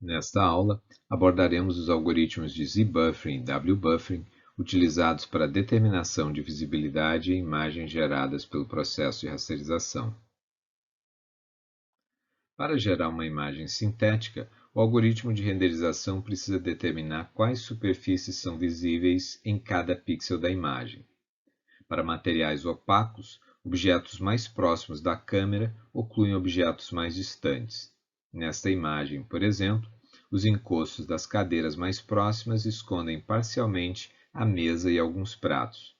Nesta aula, abordaremos os algoritmos de Z-Buffering e W-Buffering utilizados para a determinação de visibilidade em imagens geradas pelo processo de rasterização. Para gerar uma imagem sintética, o algoritmo de renderização precisa determinar quais superfícies são visíveis em cada pixel da imagem. Para materiais opacos, objetos mais próximos da câmera ocluem objetos mais distantes. Nesta imagem, por exemplo, os encostos das cadeiras mais próximas escondem parcialmente a mesa e alguns pratos.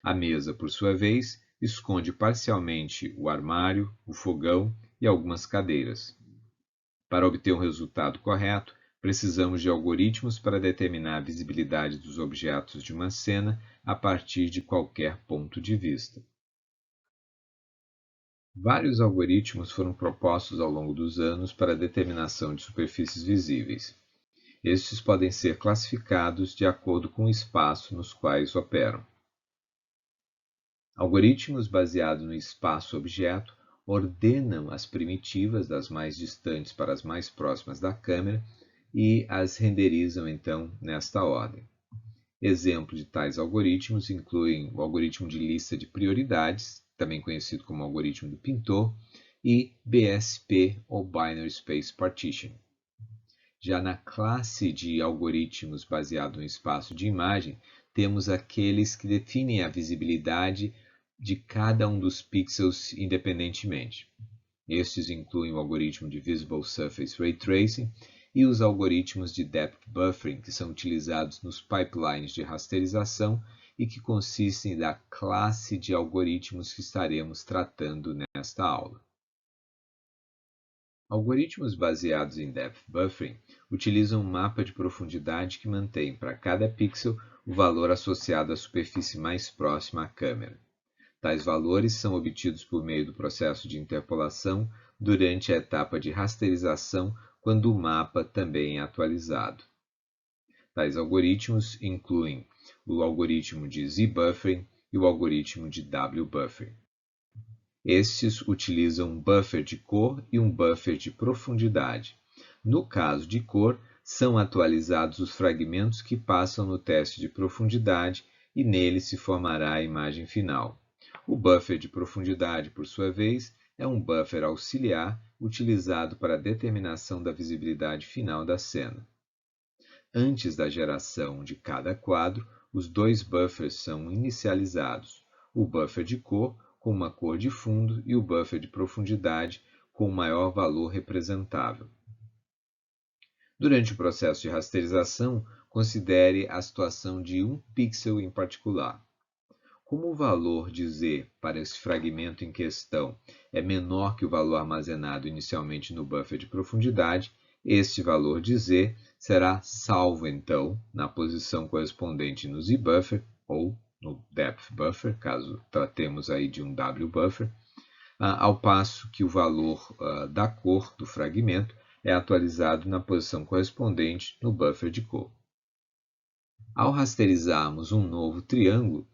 A mesa, por sua vez, esconde parcialmente o armário, o fogão e algumas cadeiras. Para obter um resultado correto, precisamos de algoritmos para determinar a visibilidade dos objetos de uma cena a partir de qualquer ponto de vista. Vários algoritmos foram propostos ao longo dos anos para a determinação de superfícies visíveis. Estes podem ser classificados de acordo com o espaço nos quais operam. Algoritmos baseados no espaço-objeto ordenam as primitivas das mais distantes para as mais próximas da câmera e as renderizam, então, nesta ordem. Exemplos de tais algoritmos incluem o algoritmo de lista de prioridades, também conhecido como algoritmo do pintor, e BSP, ou Binary Space Partition. Já na classe de algoritmos baseados no espaço de imagem, temos aqueles que definem a visibilidade de cada um dos pixels independentemente. Estes incluem o algoritmo de Visible Surface Ray Tracing e os algoritmos de Depth Buffering, que são utilizados nos pipelines de rasterização e que consistem da classe de algoritmos que estaremos tratando nesta aula. Algoritmos baseados em Depth Buffering utilizam um mapa de profundidade que mantém para cada pixel o valor associado à superfície mais próxima à câmera. Tais valores são obtidos por meio do processo de interpolação durante a etapa de rasterização, quando o mapa também é atualizado. Tais algoritmos incluem o algoritmo de Z-Buffering e o algoritmo de W-Buffering. Estes utilizam um buffer de cor e um buffer de profundidade. No caso de cor, são atualizados os fragmentos que passam no teste de profundidade e nele se formará a imagem final. O buffer de profundidade, por sua vez, é um buffer auxiliar utilizado para a determinação da visibilidade final da cena. Antes da geração de cada quadro, os dois buffers são inicializados: o buffer de cor, com uma cor de fundo, e o buffer de profundidade, com o maior valor representável. Durante o processo de rasterização, considere a situação de um pixel em particular. Como o valor de Z para esse fragmento em questão é menor que o valor armazenado inicialmente no buffer de profundidade, este valor de Z será salvo, então, na posição correspondente no Z-Buffer ou no Depth Buffer, caso tratemos aí de um W-Buffer, ao passo que o valor da cor do fragmento é atualizado na posição correspondente no buffer de cor. Ao rasterizarmos um novo triângulo,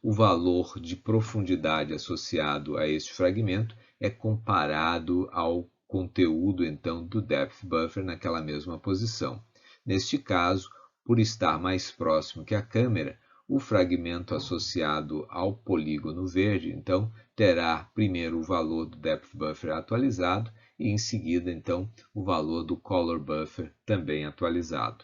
o valor de profundidade associado a este fragmento é comparado ao conteúdo, então, do Depth Buffer naquela mesma posição. Neste caso, por estar mais próximo que a câmera, o fragmento associado ao polígono verde, então, terá primeiro o valor do Depth Buffer atualizado e, em seguida, então, o valor do Color Buffer também atualizado.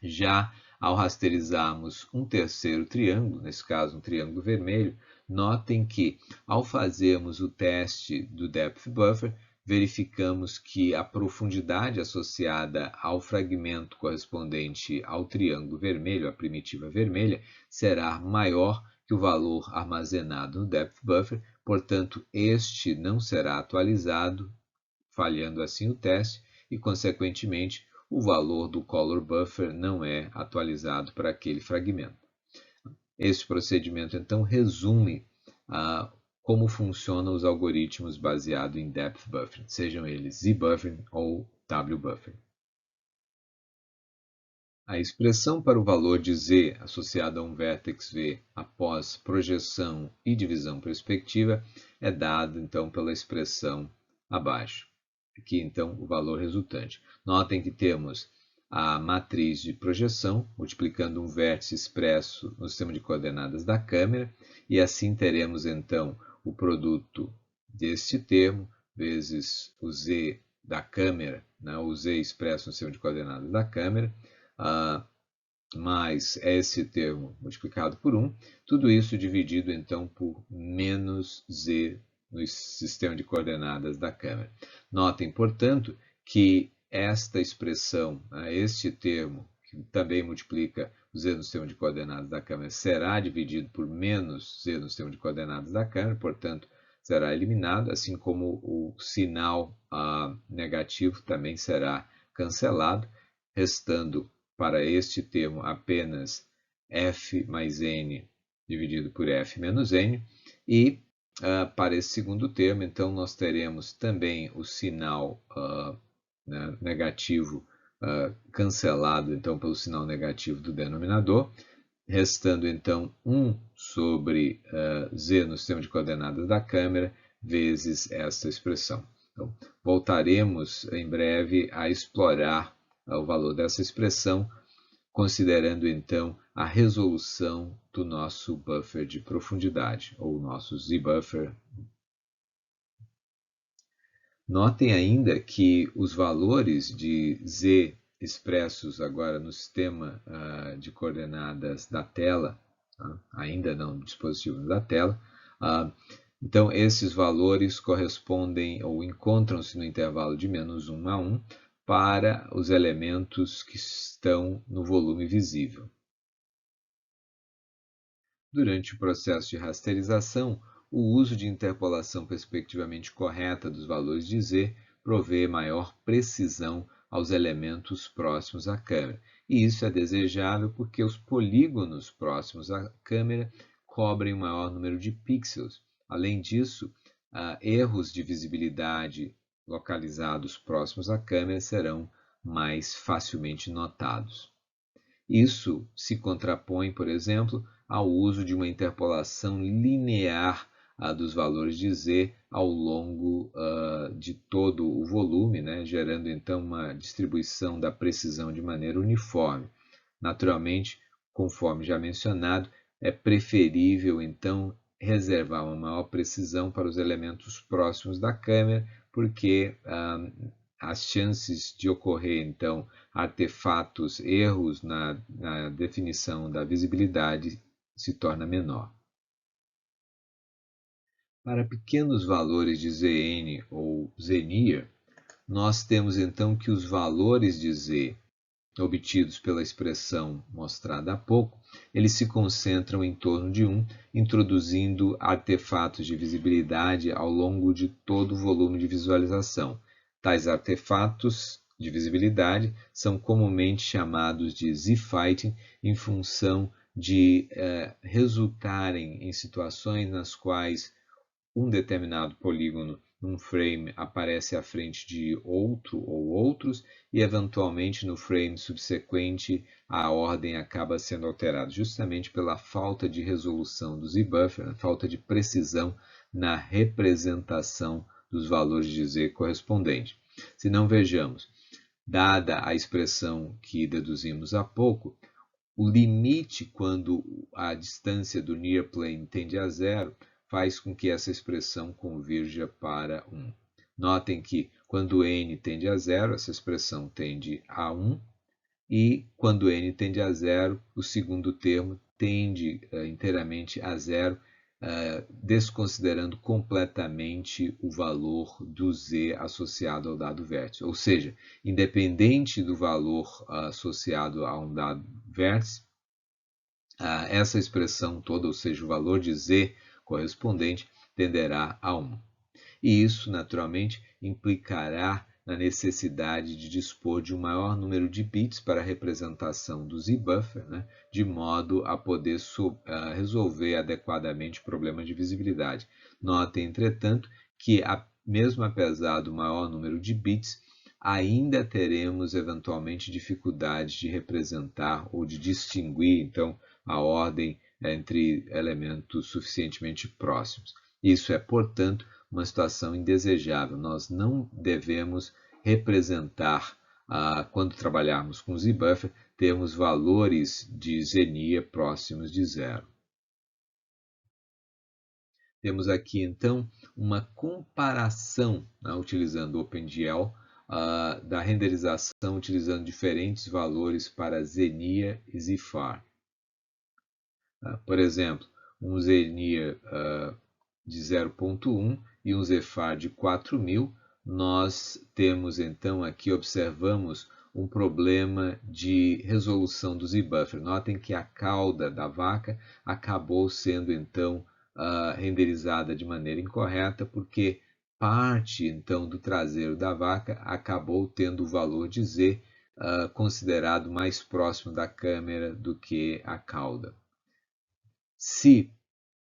Já ao rasterizarmos um terceiro triângulo, nesse caso um triângulo vermelho, notem que, ao fazermos o teste do Depth Buffer, verificamos que a profundidade associada ao fragmento correspondente ao triângulo vermelho, a primitiva vermelha, será maior que o valor armazenado no Depth Buffer, portanto, este não será atualizado, falhando assim o teste, e, consequentemente, o valor do Color Buffer não é atualizado para aquele fragmento. Este procedimento, então, resume como funcionam os algoritmos baseados em Depth Buffering, sejam eles Z-Buffering ou W-Buffering. A expressão para o valor de Z associado a um vértex V após projeção e divisão perspectiva é dada, então, pela expressão abaixo. aqui então o valor resultante. Notem que temos a matriz de projeção, multiplicando um vértice expresso no sistema de coordenadas da câmera, e assim teremos então o produto deste termo vezes o z da câmera, né, o z expresso no sistema de coordenadas da câmera, mais esse termo multiplicado por 1, tudo isso dividido então por menos z no sistema de coordenadas da câmera. Notem, portanto, que esta expressão, este termo, que também multiplica o z no sistema de coordenadas da câmera, será dividido por menos z no sistema de coordenadas da câmera, portanto, será eliminado, assim como o sinal negativo também será cancelado, restando para este termo apenas f mais n dividido por f menos n, e para esse segundo termo, então, nós teremos também o sinal negativo cancelado então, pelo sinal negativo do denominador, restando então 1 sobre z no sistema de coordenadas da câmera vezes esta expressão. Então, voltaremos em breve a explorar o valor dessa expressão, considerando então a resolução do nosso buffer de profundidade, ou nosso z-buffer. Notem ainda que os valores de z expressos agora no sistema de coordenadas da tela, ainda não no dispositivo da tela, então esses valores correspondem ou encontram-se no intervalo de menos 1 a 1 para os elementos que estão no volume visível. Durante o processo de rasterização, o uso de interpolação perspectivamente correta dos valores de z provê maior precisão aos elementos próximos à câmera. E isso é desejável porque os polígonos próximos à câmera cobrem um maior número de pixels. Além disso, erros de visibilidade localizados próximos à câmera serão mais facilmente notados. Isso se contrapõe, por exemplo, ao uso de uma interpolação linear dos valores de z ao longo de todo o volume, né, gerando então uma distribuição da precisão de maneira uniforme. Naturalmente, conforme já mencionado, é preferível então reservar uma maior precisão para os elementos próximos da câmera, porque as chances de ocorrer, então, artefatos, erros na definição da visibilidade se torna menor. Para pequenos valores de Zn ou Znear, nós temos então que os valores de Z obtidos pela expressão mostrada há pouco, eles se concentram em torno de 1, introduzindo artefatos de visibilidade ao longo de todo o volume de visualização. Tais artefatos de visibilidade são comumente chamados de Z-Fighting em função de resultarem em situações nas quais um determinado polígono num frame aparece à frente de outro ou outros e eventualmente no frame subsequente a ordem acaba sendo alterada justamente pela falta de resolução do z-buffer, a falta de precisão na representação dos valores de z correspondente. Se não vejamos, dada a expressão que deduzimos há pouco, o limite quando a distância do near plane tende a zero faz com que essa expressão convirja para 1. Notem que quando n tende a zero, essa expressão tende a 1, e quando n tende a zero, o segundo termo tende inteiramente a zero, desconsiderando completamente o valor do z associado ao dado vértice. Ou seja, independente do valor associado a um dado vértice, essa expressão toda, ou seja, o valor de z correspondente, tenderá a 1. E isso, naturalmente, implicará na necessidade de dispor de um maior número de bits para a representação do z-buffer, né, de modo a poder resolver adequadamente problemas de visibilidade. Notem, entretanto, que mesmo apesar do maior número de bits, ainda teremos eventualmente dificuldades de representar ou de distinguir, então, a ordem entre elementos suficientemente próximos. Isso é, portanto, uma situação indesejável. Nós não devemos representar, quando trabalharmos com Z-buffer, termos valores de zenia próximos de zero. Temos aqui, então, uma comparação, utilizando o OpenGL, da renderização utilizando diferentes valores para zenia e ZFAR. Por exemplo, um zenia de 0.1 e um ZFAR de 4000, nós temos então aqui, observamos um problema de resolução do Z-buffer. Notem que a cauda da vaca acabou sendo então renderizada de maneira incorreta, porque parte então do traseiro da vaca acabou tendo o valor de Z considerado mais próximo da câmera do que a cauda. Se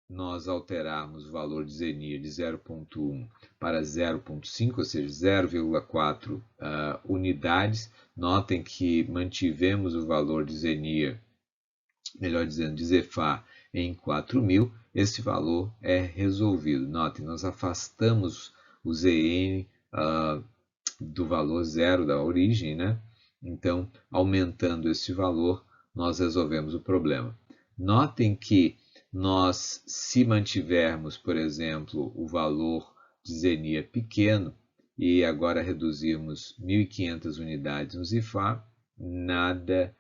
nós alterarmos o valor de zenia de 0.1 para 0.5, ou seja, 0,4 unidades, notem que mantivemos o valor de zenia, melhor dizendo, de ZFAR em 4000, esse valor é resolvido. Notem, nós afastamos o ZN do valor zero da origem, né? Então, aumentando esse valor, nós resolvemos o problema. Notem que nós, se mantivermos, por exemplo, o valor de zenia pequeno e agora reduzirmos 1.500 unidades no ZFAR, nada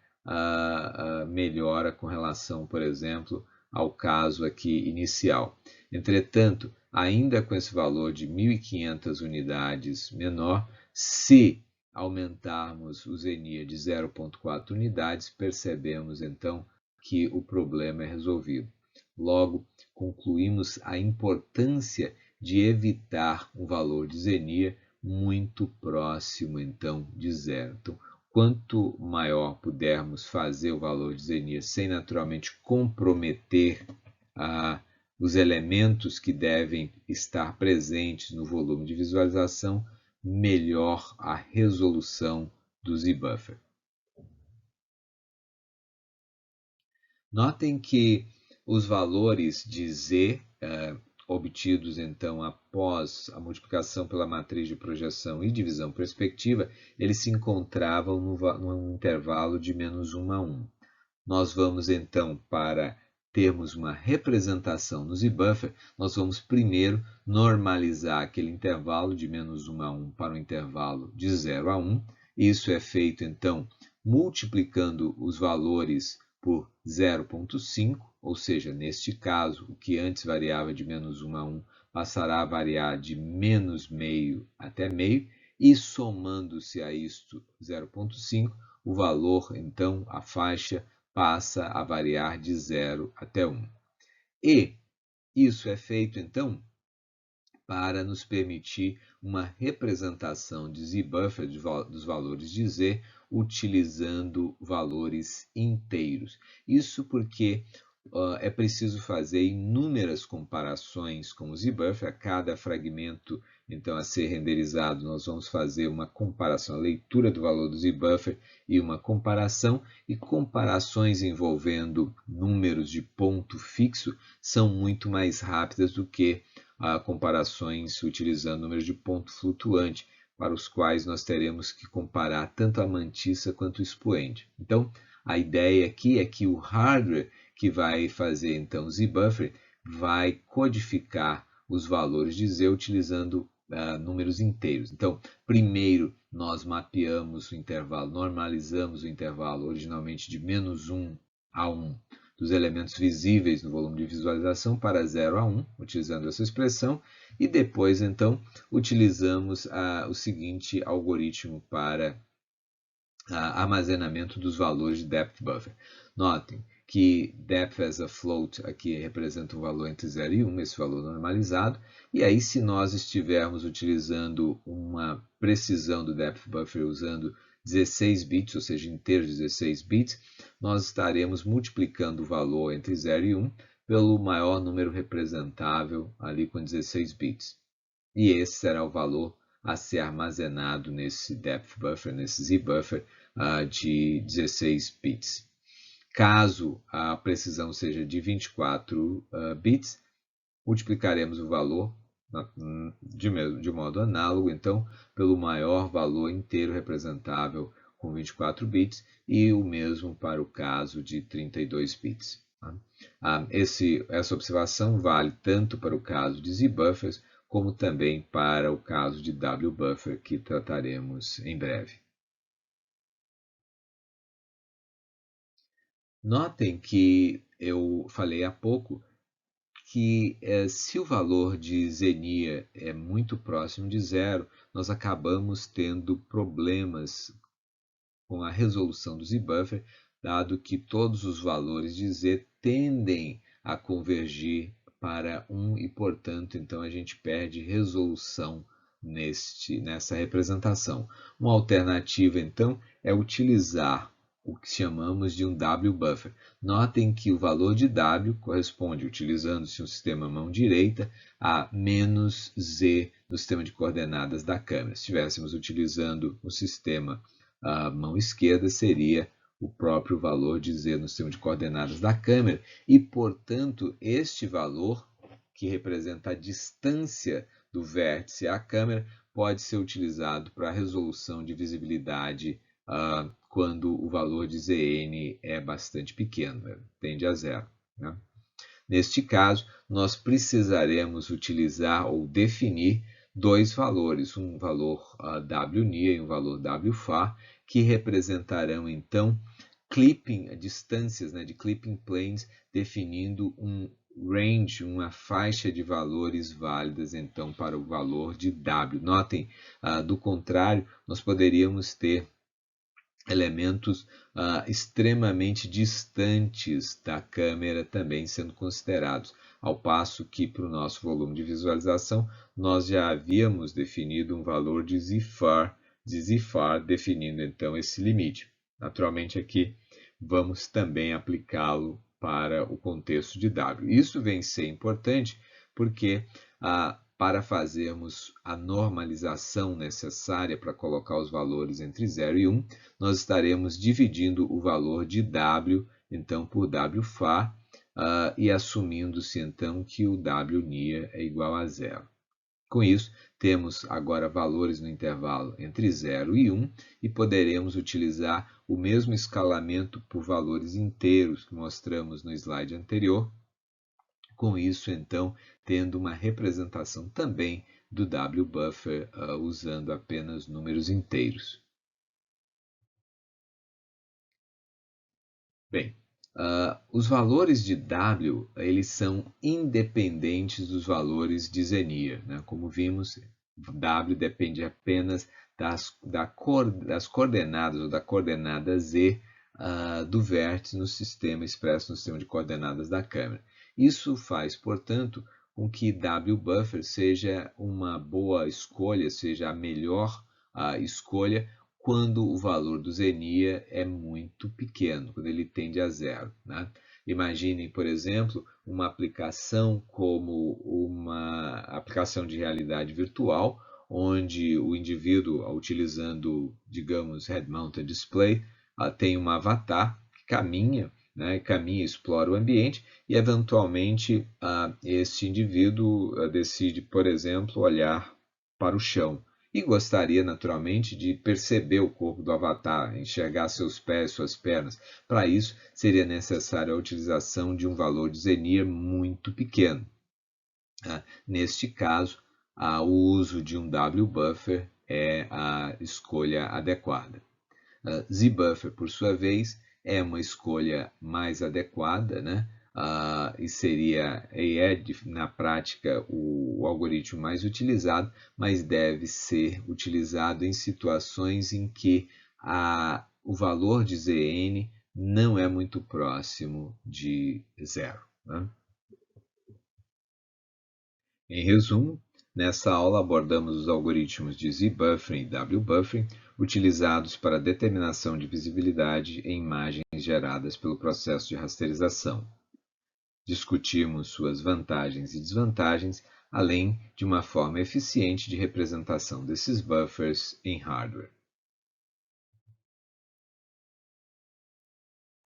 melhora com relação, por exemplo, ao caso aqui inicial. Entretanto, ainda com esse valor de 1.500 unidades menor, se aumentarmos o zenia de 0,4 unidades, percebemos então que o problema é resolvido. Logo, concluímos a importância de evitar um valor de zenia muito próximo então de zero. Então, quanto maior pudermos fazer o valor de zenia sem naturalmente comprometer os elementos que devem estar presentes no volume de visualização, melhor a resolução do Z-buffer. Notem que os valores de Z obtidos então após a multiplicação pela matriz de projeção e divisão perspectiva, eles se encontravam no intervalo de -1 a 1. Nós vamos então, para termos uma representação no Z-buffer, nós vamos primeiro normalizar aquele intervalo de -1 a 1 para o intervalo de 0 a 1. Isso é feito então multiplicando os valores por 0,5, ou seja, neste caso, o que antes variava de -1 a 1 passará a variar de -0,5 até meio, e somando-se a isto 0,5, o valor, então, a faixa, passa a variar de 0 até 1. E isso é feito, então, para nos permitir uma representação de Z-buffer dos valores de Z, utilizando valores inteiros. Isso porque é preciso fazer inúmeras comparações com o Z-buffer. A cada fragmento então a ser renderizado, nós vamos fazer uma comparação, a leitura do valor do Z-buffer e uma comparação, e comparações envolvendo números de ponto fixo são muito mais rápidas do que comparações utilizando números de ponto flutuante, para os quais nós teremos que comparar tanto a mantissa quanto o expoente. Então, a ideia aqui é que o hardware que vai fazer então Z-buffer vai codificar os valores de Z utilizando números inteiros. Então, primeiro nós mapeamos o intervalo, normalizamos o intervalo originalmente de -1 a 1 dos elementos visíveis no volume de visualização para 0 a 1, utilizando essa expressão, e depois então utilizamos o seguinte algoritmo para armazenamento dos valores de depth buffer. Notem que depth as a float aqui representa um valor entre 0 e 1, esse valor normalizado, e aí se nós estivermos utilizando uma precisão do depth buffer usando 16 bits, ou seja, inteiros de 16 bits, nós estaremos multiplicando o valor entre 0 e 1 pelo maior número representável ali com 16 bits. E esse será o valor a ser armazenado nesse depth buffer, nesse Z-buffer de 16 bits. Caso a precisão seja de 24 bits, multiplicaremos o valor de modo análogo, então, pelo maior valor inteiro representável com 24 bits e o mesmo para o caso de 32 bits. Essa observação vale tanto para o caso de Z-buffers como também para o caso de W-buffer, que trataremos em breve. Notem que eu falei há pouco que se o valor de Xenia é muito próximo de zero, nós acabamos tendo problemas com a resolução do Z-buffer, dado que todos os valores de Z tendem a convergir para 1 e, portanto, então a gente perde resolução nessa representação. Uma alternativa, então, é utilizar o que chamamos de um W-buffer. Notem que o valor de W corresponde, utilizando-se um sistema mão direita, a menos Z no sistema de coordenadas da câmera. Se estivéssemos utilizando o sistema mão esquerda, seria o próprio valor de Z no sistema de coordenadas da câmera, e, portanto, este valor, que representa a distância do vértice à câmera, pode ser utilizado para a resolução de visibilidade quando o valor de Zn é bastante pequeno, tende a zero. Né? Neste caso, nós precisaremos utilizar ou definir dois valores, um valor WNIA e um valor WFAR, que representarão então clipping, distâncias, de clipping planes, definindo um range, uma faixa de valores válidas então para o valor de W. Notem, do contrário, nós poderíamos ter elementos extremamente distantes da câmera também sendo considerados, ao passo que para o nosso volume de visualização nós já havíamos definido um valor de Z-far, definindo então esse limite. Naturalmente aqui vamos também aplicá-lo para o contexto de W. Isso vem ser importante porque para fazermos a normalização necessária para colocar os valores entre 0 e 1, nós estaremos dividindo o valor de W, então, por WFAR, e assumindo-se, então, que o WNIA é igual a zero. Com isso, temos agora valores no intervalo entre 0 e 1 e poderemos utilizar o mesmo escalamento por valores inteiros que mostramos no slide anterior. Com isso, então, tendo uma representação também do W-buffer usando apenas números inteiros. Bem, os valores de W eles são independentes dos valores de Xenia. Né? Como vimos, W depende apenas das coordenadas ou da coordenada Z do vértice no sistema expresso no sistema de coordenadas da câmera. Isso faz, portanto, com que W-buffer seja uma boa escolha, seja a melhor escolha quando o valor do Xenia é muito pequeno, quando ele tende a zero. Né? Imaginem, por exemplo, uma aplicação como uma aplicação de realidade virtual, onde o indivíduo, utilizando, digamos, Head-Mounted Display, tem um avatar que caminha, caminha, explora o ambiente e, eventualmente, esse indivíduo decide, por exemplo, olhar para o chão e gostaria, naturalmente, de perceber o corpo do avatar, enxergar seus pés, suas pernas. Para isso, seria necessária a utilização de um valor de Xenia muito pequeno. Neste caso, o uso de um W-buffer é a escolha adequada. Z-buffer, por sua vez, é uma escolha mais adequada, e é na prática o algoritmo mais utilizado, mas deve ser utilizado em situações em que o valor de Zn não é muito próximo de zero. Né? Em resumo, nessa aula abordamos os algoritmos de Z-buffering e W-buffering utilizados para a determinação de visibilidade em imagens geradas pelo processo de rasterização. Discutimos suas vantagens e desvantagens, além de uma forma eficiente de representação desses buffers em hardware.